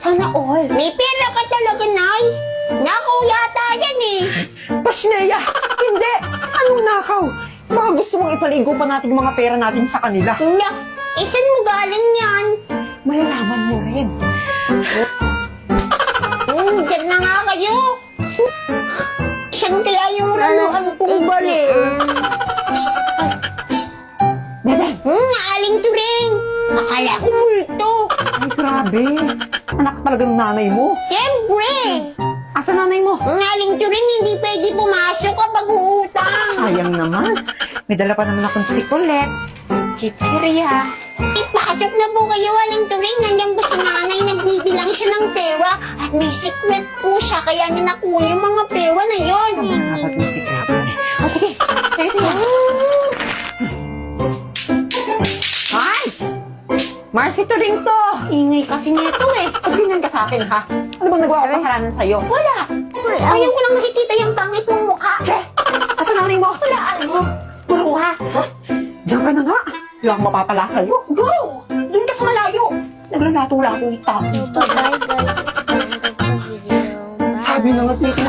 Sana all. May pera ka talaga, Nay. Nakaw yata yan eh. Pasneya! Hindi! Anong nakaw? Baka gusto mong ipaligo pa natin yung mga pera natin sa kanila. Hala, saan mo galing yan? Malalaman mo rin. Dyan na nga kayo. Saan kaya yung ranuan kong balik? Bebe! Aling Turing. Akala ko multo. Ay, grabe. Anak talaga ng nanay mo. Siyempre. Asa nanay mo? Aling Turing, hindi pwede pumasok kapag uutang. Sayang naman. May dala pa naman akong sikulet. Chichirya. Ipasok na po kayo, Aling Turing. Nandiyan po si nanay, nagbibilang siya ng pera. At may secret po siya, kaya niya nakuha yung mga pera na yon. Ano ba dapat may sikreto? O sige, ito yan. Mars! Mars, ito rin to. Ingay kasi nito eh. Paglingan ka sa akin, ha? Ano bang nagawa ko kasalanan sa'yo? Wala. Ayaw ko lang nakikita yung pangit mong mukha. Che! Asa nanay mo? Walaan mo. Puro ha? Diyan ka na nga. Wala akong mapapala sa'yo. Go! Doon ka sa malayo. Naglalato-lato yung taas. So, bye-bye guys. It's the end of the video. Bye. Sabi na nga,